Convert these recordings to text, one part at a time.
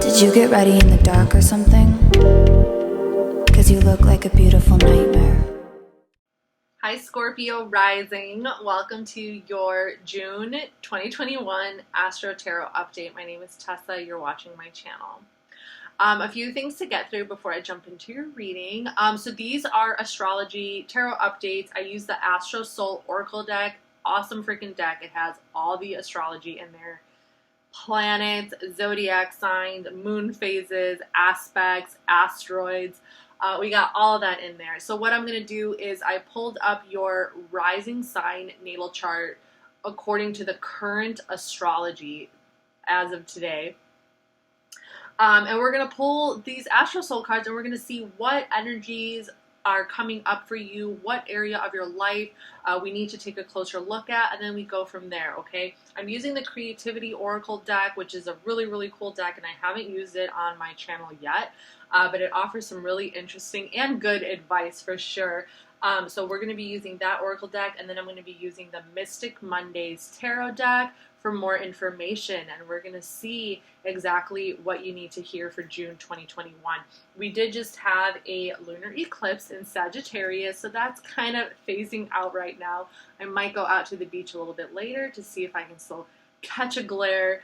Did you get ready in the dark or something? 'Cause you look like a beautiful nightmare. Hi Scorpio Rising, welcome to your June 2021 Astro Tarot update. My name is Tessa, you're watching my channel. A few things to get through before I jump into your reading. So these are astrology tarot updates. I use the Astro Soul Oracle deck. Awesome freaking deck. It has all the astrology in there. Planets, zodiac signs, moon phases, aspects, asteroids. We got all of that in there. So what I'm going to do is I pulled up your rising sign natal chart according to the current astrology as of today. And we're going to pull these Astro Soul cards and we're going to see what energies are coming up for you, what area of your life we need to take a closer look at, and then we go from there, okay? I'm using the Creativity Oracle deck, which is a really, really cool deck, and I haven't used it on my channel yet, but it offers some really interesting and good advice for sure. So we're going to be using that Oracle deck, and then I'm going to be using the Mystic Mondays Tarot deck for more information, and we're going to see exactly what you need to hear for June 2021. We did just have a lunar eclipse in Sagittarius, so that's kind of phasing out right now. I might go out to the beach a little bit later to see if I can still catch a glare.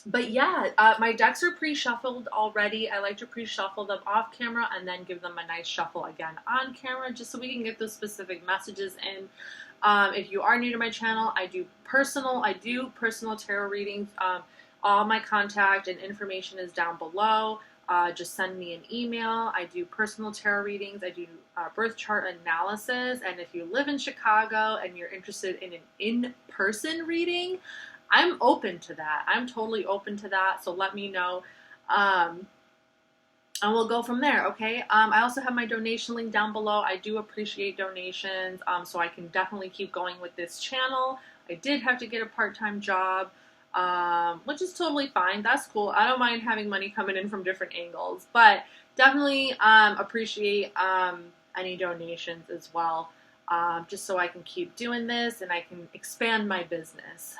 But yeah, my decks are pre-shuffled already. I like to pre-shuffle them off camera and then give them a nice shuffle again on camera, just so we can get those specific messages in. If you are new to my channel, I do personal tarot readings. All my contact and information is down below. Just send me an email. I do personal tarot readings. I do birth chart analysis. And if you live in Chicago and you're interested in an in-person reading, I'm open to that. I'm totally open to that. So let me know. And we'll go from there, okay? I also have my donation link down below. I do appreciate donations, so I can definitely keep going with this channel. I did have to get a part-time job, which is totally fine. That's cool. I don't mind having money coming in from different angles, but definitely appreciate any donations as well, just so I can keep doing this and I can expand my business.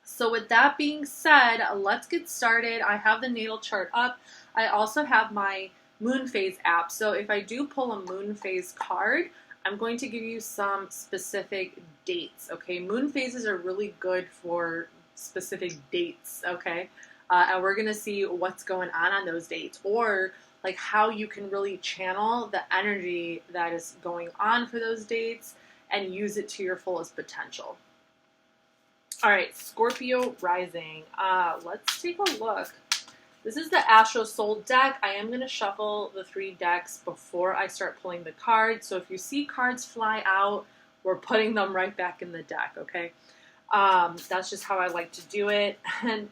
So with that being said, let's get started. I have the natal chart up. I also have my moon phase app. So if I do pull a moon phase card, I'm going to give you some specific dates, okay? Moon phases are really good for specific dates, okay? And we're going to see what's going on those dates, or like how you can really channel the energy that is going on for those dates and use it to your fullest potential. All right, Scorpio Rising. Let's take a look. This is the Astro Soul deck. I am going to shuffle the 3 decks before I start pulling the cards. So if you see cards fly out, we're putting them right back in the deck, okay? That's just how I like to do it. And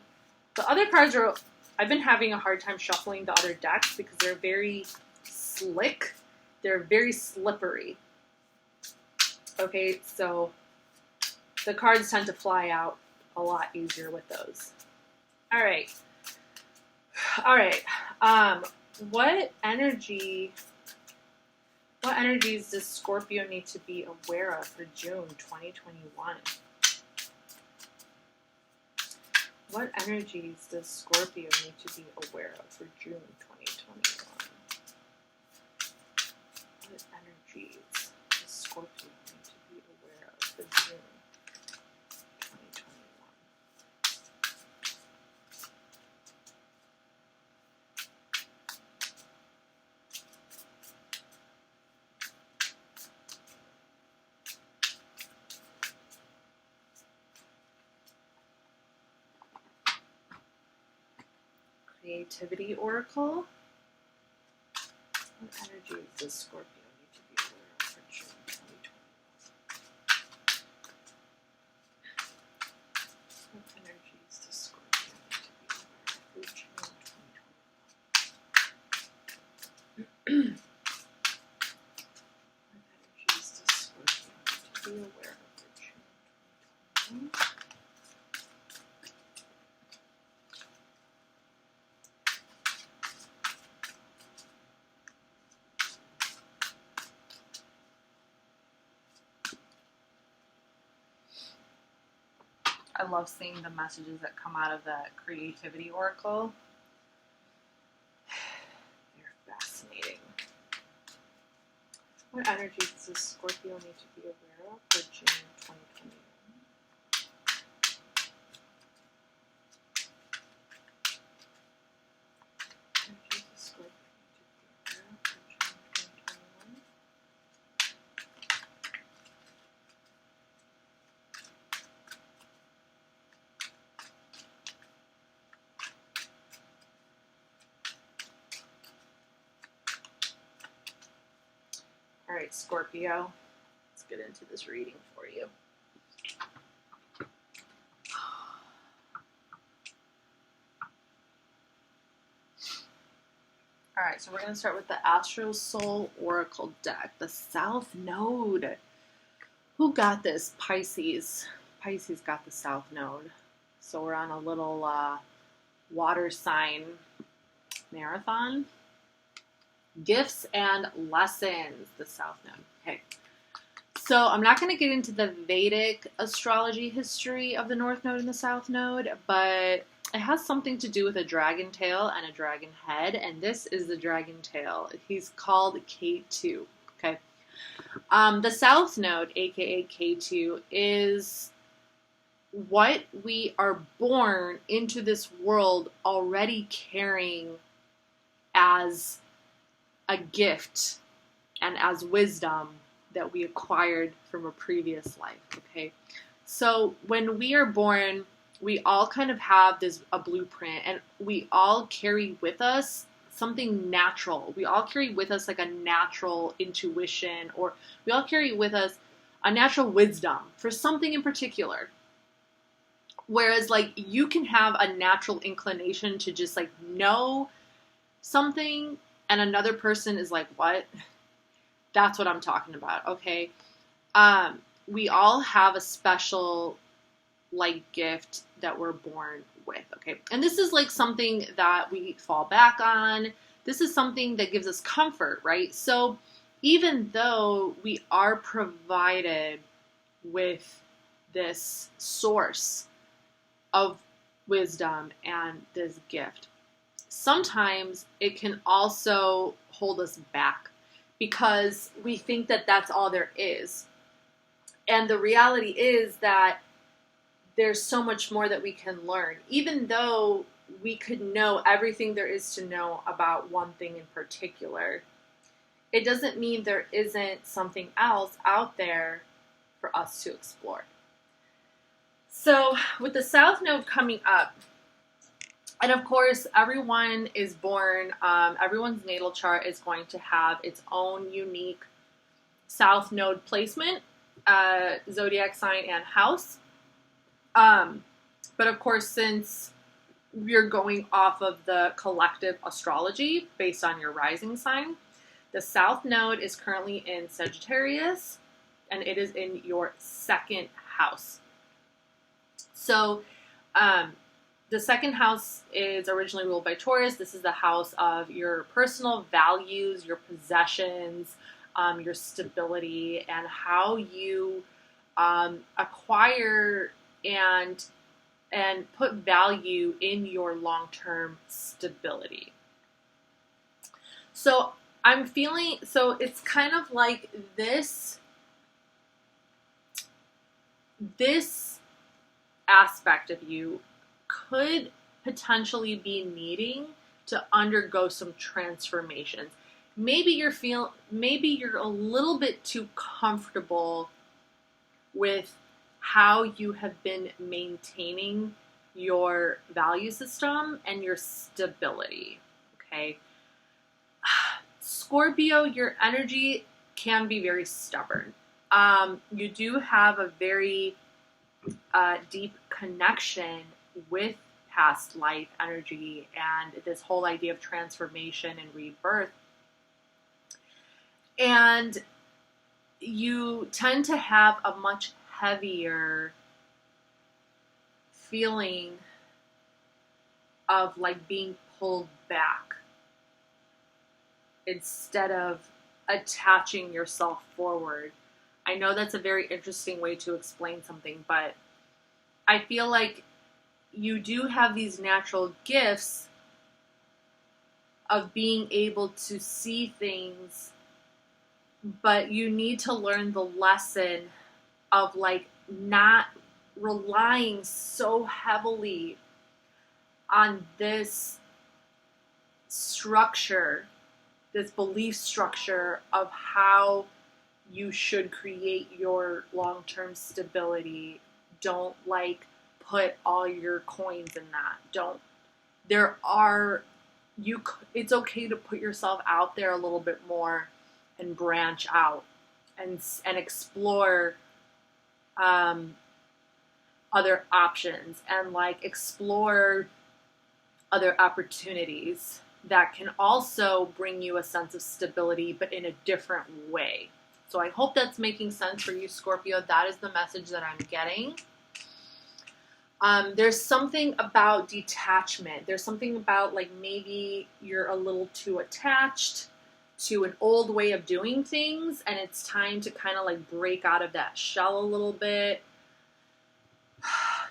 the other cards are, I've been having a hard time shuffling the other decks because they're very slick. They're very slippery. Okay, so the cards tend to fly out a lot easier with those. All right. What energies does Scorpio need to be aware of for June 2021? What energies does Scorpio need to be aware of for June 2021? What energies does Scorpio need to be aware of for June 2021? Creativity Oracle. What energies does Scorpio need to be aware of for June 2021? What energies does Scorpio need to be aware of for June 2021? What energies does Scorpio need to be aware of for June 2021? I love seeing the messages that come out of that creativity oracle. They're fascinating. What energies does Scorpio need to be aware of for June 2021? Energies does Scorpio need to be aware of for June 2021? All right, Scorpio, let's get into this reading for you. All right, so we're going to start with the Astro Soul Oracle deck, the South Node. Who got this? Pisces. Pisces got the South Node. So we're on a little water sign marathon. Gifts and lessons, the South Node. Okay. So I'm not going to get into the Vedic astrology history of the North Node and the South Node, but it has something to do with a dragon tail and a dragon head, and this is the dragon tail. He's called K2. Okay. The South Node, aka K2, is what we are born into this world already carrying as a gift and as wisdom that we acquired from a previous life. Okay, so when we are born, we all kind of have a blueprint, and we all carry with us something natural. We all carry with us like a natural intuition, or we all carry with us a natural wisdom for something in particular. Whereas like you can have a natural inclination to just like know something, and another person is like, what? That's what I'm talking about, okay? We all have a special, like, gift that we're born with, okay? And this is, like, something that we fall back on. This is something that gives us comfort, right? So even though we are provided with this source of wisdom and this gift, sometimes it can also hold us back because we think that that's all there is. And the reality is that there's so much more that we can learn. Even though we could know everything there is to know about one thing in particular, it doesn't mean there isn't something else out there for us to explore. So with the South Node coming up, and of course, everyone is born, everyone's natal chart is going to have its own unique South Node placement, zodiac sign and house. But of course, since you're going off of the collective astrology based on your rising sign, the South Node is currently in Sagittarius, and it is in your second house. So, the second house is originally ruled by Taurus. This is the house of your personal values, your possessions, your stability, and how you acquire and put value in your long-term stability. So I'm feeling, so it's kind of like this aspect of you could potentially be needing to undergo some transformations. Maybe you're a little bit too comfortable with how you have been maintaining your value system and your stability. Okay. Scorpio, your energy can be very stubborn. You do have a very deep connection with past life energy and this whole idea of transformation and rebirth. And you tend to have a much heavier feeling of like being pulled back instead of attaching yourself forward. I know that's a very interesting way to explain something, but I feel like you do have these natural gifts of being able to see things, but you need to learn the lesson of like not relying so heavily on this structure, this belief structure of how you should create your long-term stability. Don't like put all your coins in that. Don't. It's okay to put yourself out there a little bit more and branch out and explore other options and like explore other opportunities that can also bring you a sense of stability, but in a different way. So I hope that's making sense for you, Scorpio. That is the message that I'm getting. There's something about detachment. There's something about like maybe you're a little too attached to an old way of doing things, and it's time to kind of like break out of that shell a little bit,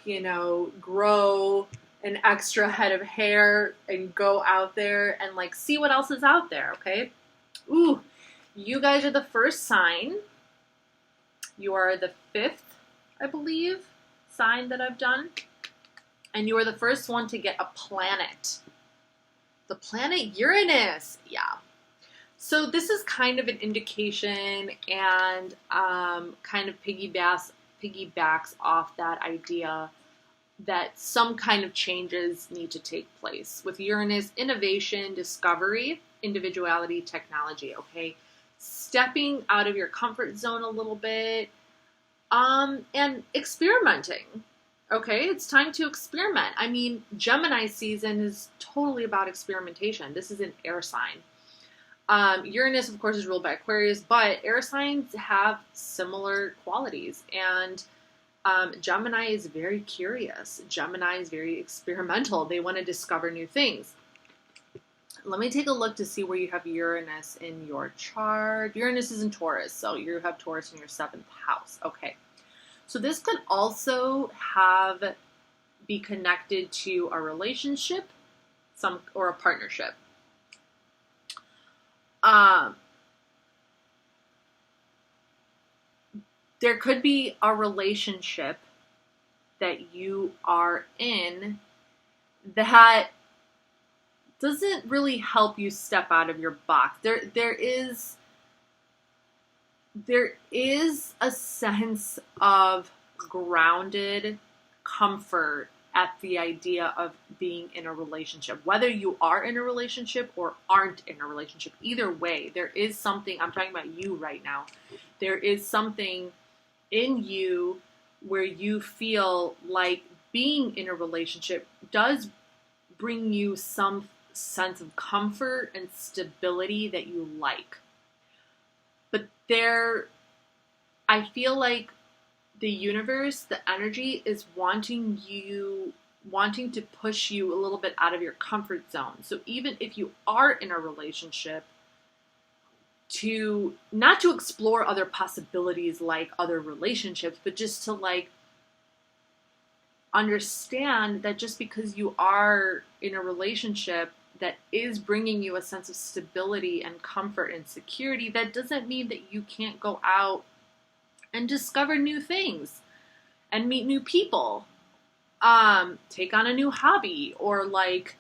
you know, grow an extra head of hair and go out there and like see what else is out there, okay? Ooh, you guys are the first sign. You are the 5th, I believe, sign that I've done. And you are the first one to get a planet. The planet Uranus, yeah. So this is kind of an indication and kind of piggybacks off that idea that some kind of changes need to take place. With Uranus, innovation, discovery, individuality, technology, okay? Stepping out of your comfort zone a little bit, and experimenting, okay? It's time to experiment. I mean, Gemini season is totally about experimentation. This is an air sign. Uranus, of course, is ruled by Aquarius, but air signs have similar qualities, and Gemini is very curious. Gemini is very experimental. They want to discover new things. Let me take a look to see where you have Uranus in your chart. Uranus is in Taurus, so you have Taurus in your 7th house. Okay. So this could also be connected to a relationship, or a partnership. There could be a relationship that you are in that doesn't really help you step out of your box. There is a sense of grounded comfort at the idea of being in a relationship, whether you are in a relationship or aren't in a relationship. Either way, there is something, I'm talking about you right now, there is something in you where you feel like being in a relationship does bring you some sense of comfort and stability that you like. But I feel like the universe, the energy is wanting to push you a little bit out of your comfort zone. So even if you are in a relationship, not to explore other possibilities like other relationships, but just to like understand that just because you are in a relationship that is bringing you a sense of stability and comfort and security, that doesn't mean that you can't go out and discover new things and meet new people, take on a new hobby, or like,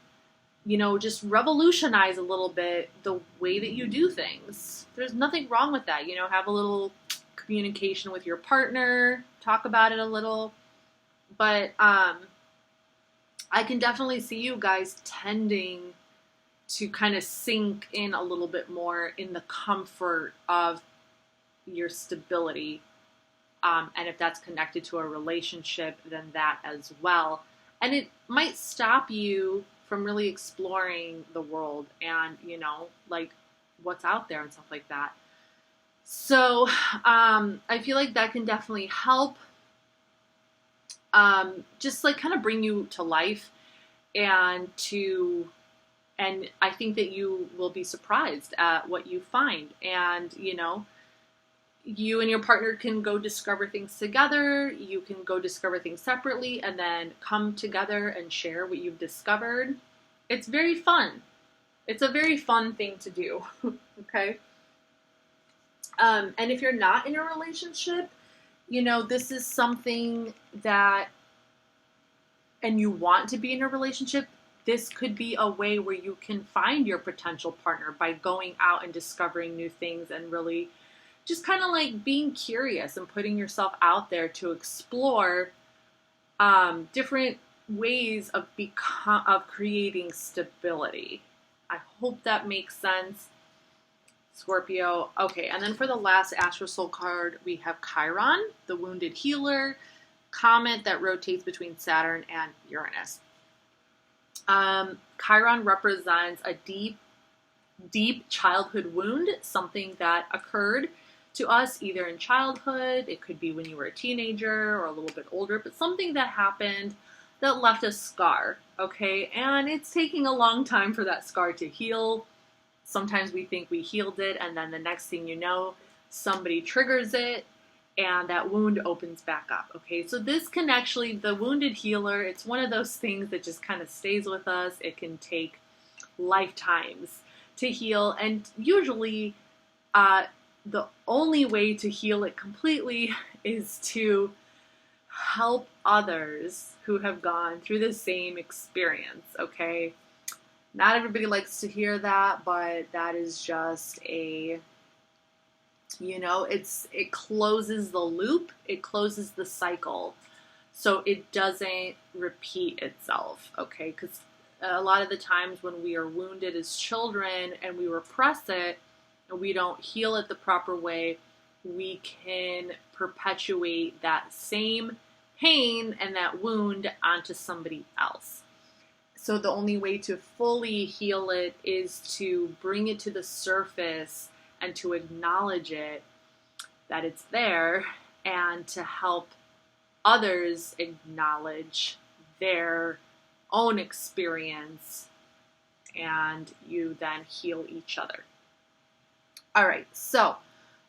you know, just revolutionize a little bit the way that you do things. There's nothing wrong with that. You know, have a little communication with your partner, talk about it a little. But I can definitely see you guys tending to kind of sink in a little bit more in the comfort of your stability. And if that's connected to a relationship, then that as well. And it might stop you from really exploring the world and, you know, like what's out there and stuff like that. So I feel like that can definitely help just like kind of bring you to life, and I think that you will be surprised at what you find. And, you know, you and your partner can go discover things together. You can go discover things separately and then come together and share what you've discovered. It's very fun. It's a very fun thing to do. Okay. And if you're not in a relationship, you know, this is something that, and you want to be in a relationship, this could be a way where you can find your potential partner by going out and discovering new things and really just kind of like being curious and putting yourself out there to explore different ways of creating stability. I hope that makes sense, Scorpio. Okay, and then for the last Astro Soul card, we have Chiron, the wounded healer, comet that rotates between Saturn and Uranus. Chiron represents a deep childhood wound, something that occurred to us either in childhood, it could be when you were a teenager or a little bit older, but something that happened that left a scar, okay? And it's taking a long time for that scar to heal. Sometimes we think we healed it, and then the next thing you know, somebody triggers it, and that wound opens back up, okay? So this can actually, the wounded healer, it's one of those things that just kind of stays with us. It can take lifetimes to heal, and usually the only way to heal it completely is to help others who have gone through the same experience, okay? Not everybody likes to hear that, but that is just a, you know, it closes the loop, it closes the cycle, so it doesn't repeat itself, okay? Because a lot of the times when we are wounded as children and we repress it, and we don't heal it the proper way, we can perpetuate that same pain and that wound onto somebody else. So the only way to fully heal it is to bring it to the surface and to acknowledge it, that it's there, and to help others acknowledge their own experience, and you then heal each other. All right, so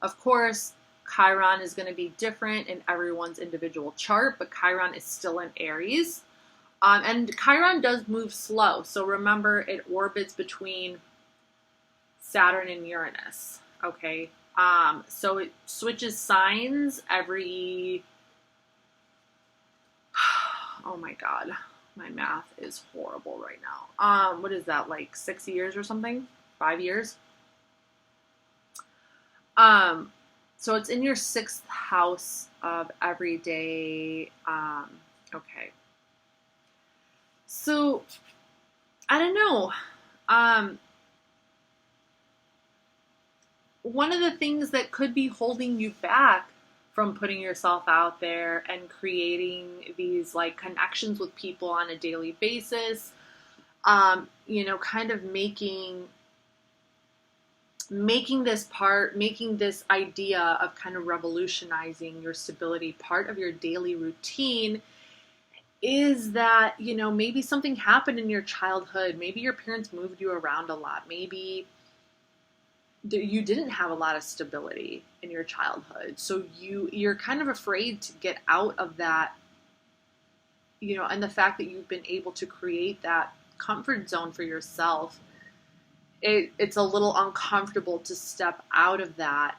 of course, Chiron is going to be different in everyone's individual chart, but Chiron is still in Aries. And Chiron does move slow, so remember it orbits between Saturn and Uranus, okay? So it switches signs every, oh my God, my math is horrible right now. What is that, like 6 years or something? 5 years? So it's in your 6th house of everyday, okay. So, I don't know, one of the things that could be holding you back from putting yourself out there and creating these like connections with people on a daily basis, you know, kind of making this idea of kind of revolutionizing your stability part of your daily routine is that, you know, maybe something happened in your childhood. Maybe your parents moved you around a lot. Maybe you didn't have a lot of stability in your childhood. So you're kind of afraid to get out of that, you know, and the fact that you've been able to create that comfort zone for yourself, it's a little uncomfortable to step out of that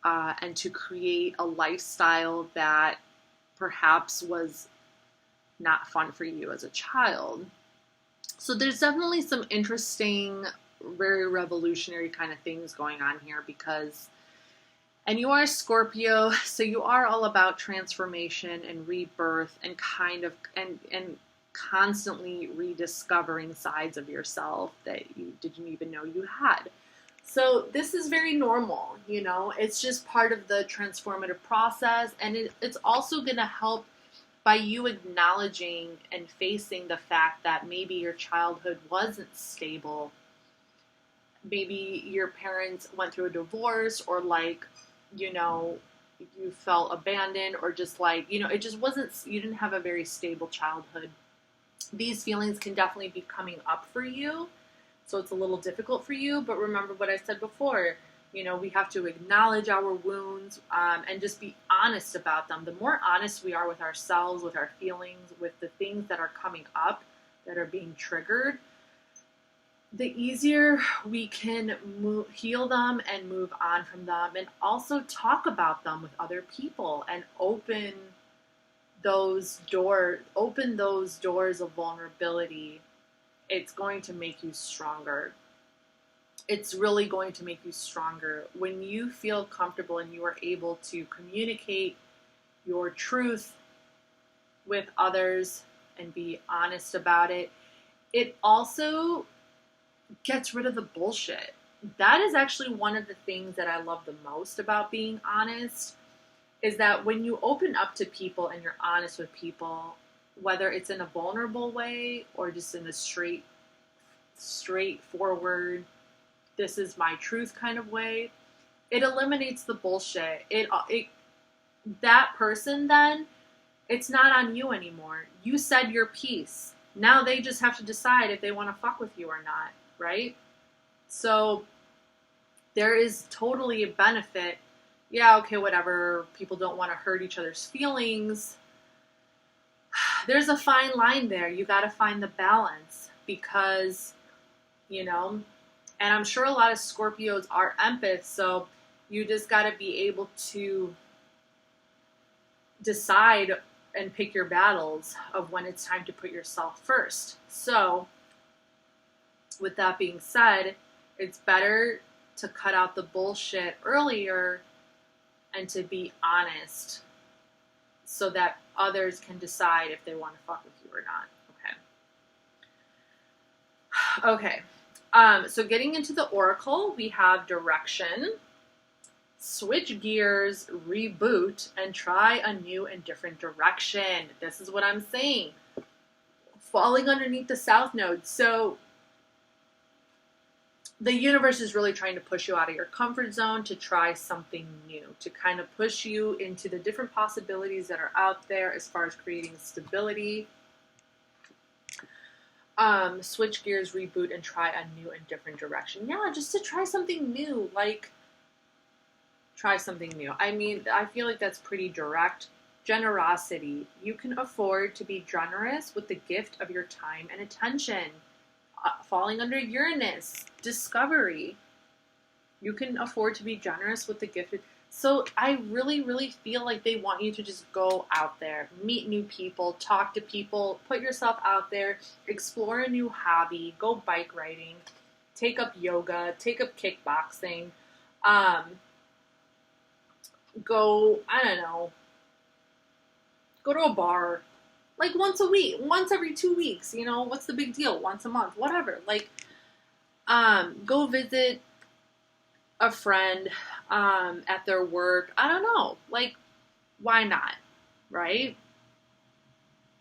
and to create a lifestyle that perhaps was not fun for you as a child. So there's definitely some interesting, very revolutionary kind of things going on here because, and you are Scorpio, so you are all about transformation and rebirth and kind of, and constantly rediscovering sides of yourself that you didn't even know you had. So this is very normal, you know, it's just part of the transformative process, and it's also going to help by you acknowledging and facing the fact that maybe your childhood wasn't stable. Maybe your parents went through a divorce, or like, you know, you felt abandoned, or just like, you know, it just wasn't, you didn't have a very stable childhood. These feelings can definitely be coming up for you, so it's a little difficult for you, but remember what I said before, You know, we have to acknowledge our wounds and just be honest about them. The more honest we are with ourselves, with our feelings, with the things that are coming up, that are being triggered, the easier we can heal them and move on from them, and also talk about them with other people and open those doors of vulnerability. It's going to make you stronger. It's really going to make you stronger when you feel comfortable and you are able to communicate your truth with others and be honest about it. It also gets rid of the bullshit. That is actually one of the things that I love the most about being honest, is that when you open up to people and you're honest with people, whether it's in a vulnerable way or just in a straightforward, this is my truth kind of way, it eliminates the bullshit. That person then, it's not on you anymore. You said your piece. Now they just have to decide if they want to fuck with you or not, right? So there is totally a benefit. Yeah, okay, whatever. People don't want to hurt each other's feelings. There's a fine line there. You got to find the balance because, you know, and I'm sure a lot of Scorpios are empaths, so you just got to be able to decide and pick your battles of when it's time to put yourself first. So, with that being said, it's better to cut out the bullshit earlier and to be honest so that others can decide if they want to fuck with you or not. Okay. So getting into the oracle, we have direction, switch gears, reboot, and try a new and different direction. This is what I'm saying. Falling underneath the South Node. So the universe is really trying to push you out of your comfort zone to try something new, to kind of push you into the different possibilities that are out there as far as creating stability. Switch gears, reboot, and try a new and different direction. Yeah, just to try something new, like try something new. I mean, I feel like that's pretty direct. Generosity. You can afford to be generous with the gift of your time and attention. Falling under Uranus, discovery. You can afford to be generous with the gift. So I really, really feel like they want you to just go out there, meet new people, talk to people, put yourself out there, explore a new hobby, go bike riding, take up yoga, take up kickboxing, go, I don't know, go to a bar, like once a week, once every 2 weeks, you know, what's the big deal? Once a month, whatever. Like, go visit a friend at their work. I don't know. Like, why not? Right?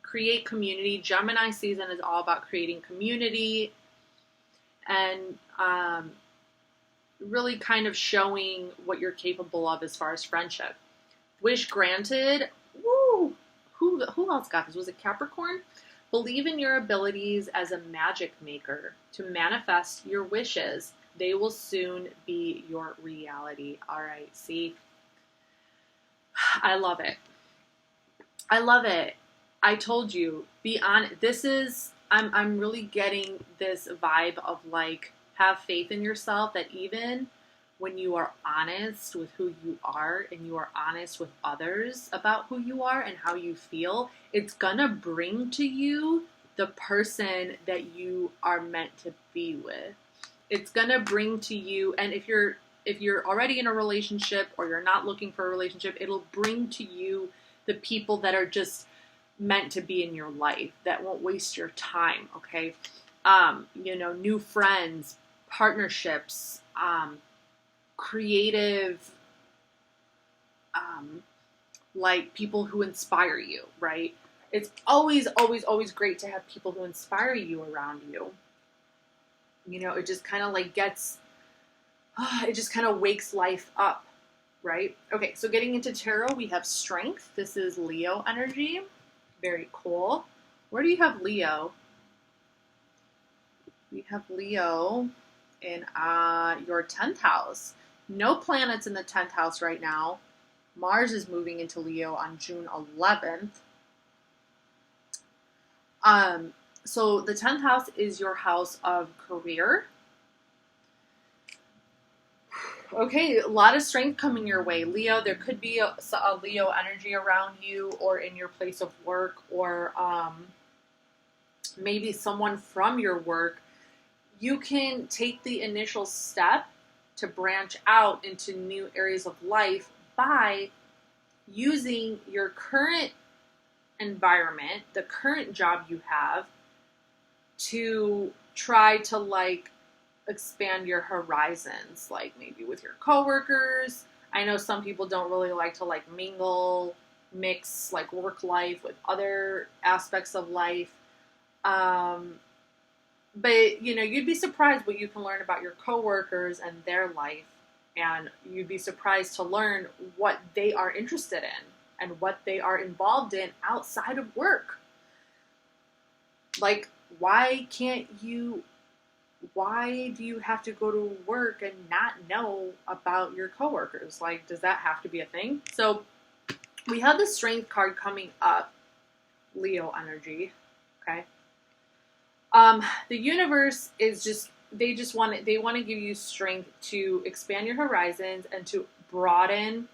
Create community. Gemini season is all about creating community and really kind of showing what you're capable of as far as friendship. Wish granted. Woo! Who else got this? Was it Capricorn? Believe in your abilities as a magic maker to manifest your wishes. They will soon be your reality. All right, see? I love it. I love it. I told you, be honest. This is, I'm really getting this vibe of like, have faith in yourself that even when you are honest with who you are and you are honest with others about who you are and how you feel, it's gonna bring to you the person that you are meant to be with. It's gonna bring to you, and if you're already in a relationship or you're not looking for a relationship, it'll bring to you the people that are just meant to be in your life, that won't waste your time, okay? You know, new friends, partnerships, creative, like people who inspire you, right? It's always, always, always great to have people who inspire you around you. You know, it just kind of like gets, it just kind of wakes life up, right? Okay, so getting into tarot, we have strength. This is Leo energy. Very cool. Where do you have Leo? We have Leo in your 10th house. No planets in the 10th house right now. Mars is moving into Leo on June 11th. So the 10th house is your house of career. Okay, a lot of strength coming your way, Leo. There could be a Leo energy around you or in your place of work, or maybe someone from your work. You can take the initial step to branch out into new areas of life by using your current environment, the current job you have, to try to like expand your horizons, like maybe with your coworkers. I know some people don't really like to like mix like work life with other aspects of life. But, you know, you'd be surprised what you can learn about your coworkers and their life. And you'd be surprised to learn what they are interested in and what they are involved in outside of work. Like, why do you have to go to work and not know about your coworkers? Like, does that have to be a thing? So we have the Strength card coming up, Leo energy, okay? The universe is they want to give you strength to expand your horizons and to broaden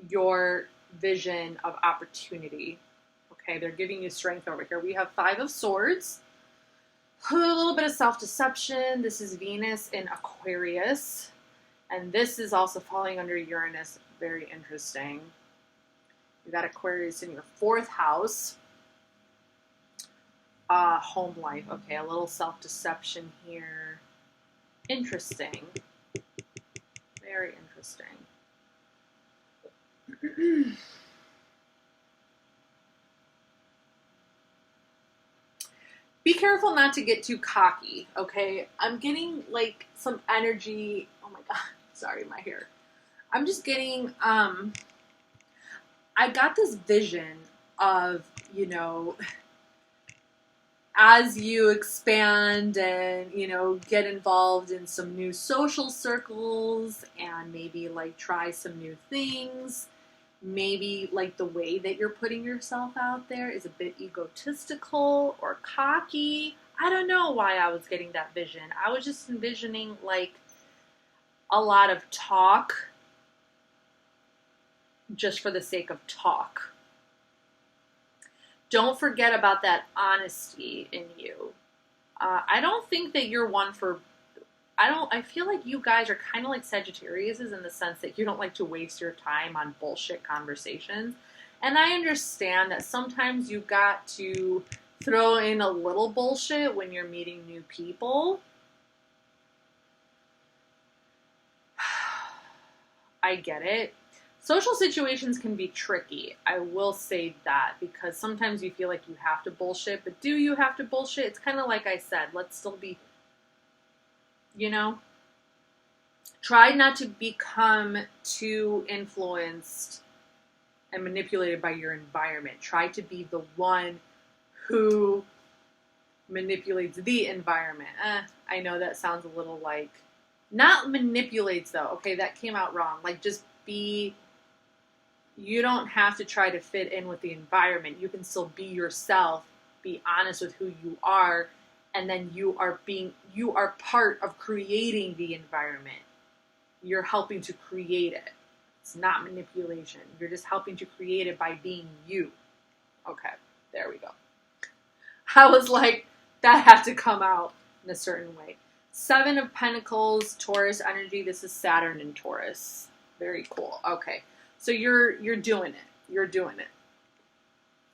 your vision of opportunity. Okay, they're giving you strength over here. We have 5 of Swords, a little bit of self-deception. This is Venus in Aquarius, and this is also falling under Uranus. Very interesting. You got Aquarius in your 4th house. Home life. Okay, a little self-deception here. Interesting. Very interesting. Be careful not to get too cocky, okay? I'm getting like some energy. Oh my god, sorry, my hair. I'm just getting, I got this vision of, you know, as you expand and, you know, get involved in some new social circles and maybe like try some new things, maybe like the way that you're putting yourself out there is a bit egotistical or cocky. I don't know why I was getting that vision. I was just envisioning like a lot of talk just for the sake of talk. Don't forget about that honesty in you. I don't think that you're one for... I feel like you guys are kind of like Sagittariuses in the sense that you don't like to waste your time on bullshit conversations. And I understand that sometimes you got to throw in a little bullshit when you're meeting new people. I get it. Social situations can be tricky. I will say that, because sometimes you feel like you have to bullshit, but do you have to bullshit? It's kind of like I said, let's still be, you know, try not to become too influenced and manipulated by your environment. Try to be the one who manipulates the environment. I know that sounds a little like, not manipulates though. Okay, that came out wrong. Like just be... You don't have to try to fit in with the environment. You can still be yourself, be honest with who you are, and then you are part of creating the environment. You're helping to create it. It's not manipulation. You're just helping to create it by being you. Okay, there we go. I was like, that had to come out in a certain way. 7 of Pentacles, Taurus energy. This is Saturn in Taurus. Very cool. Okay. So you're doing it. You're doing it.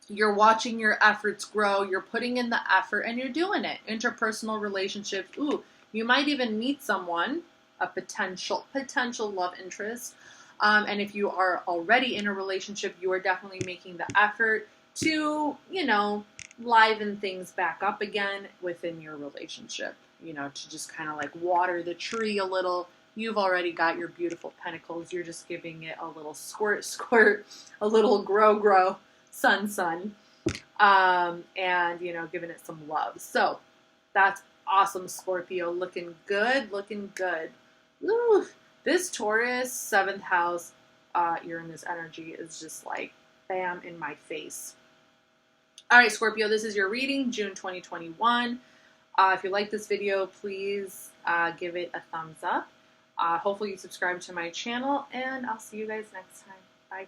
You're watching your efforts grow. You're putting in the effort and you're doing it. Interpersonal relationships. Ooh, you might even meet someone, a potential love interest. And if you are already in a relationship, you are definitely making the effort to, you know, liven things back up again within your relationship. You know, to just kind of like water the tree a little. You've already got your beautiful pentacles. You're just giving it a little squirt, a little grow, sun, and, you know, giving it some love. So that's awesome, Scorpio. Looking good, looking good. Ooh, This Taurus 7th house Uranus energy is just like bam in my face. All right, Scorpio, this is your reading, June 2021. If you like this video, please give it a thumbs up. Hopefully you subscribe to my channel, and I'll see you guys next time. Bye.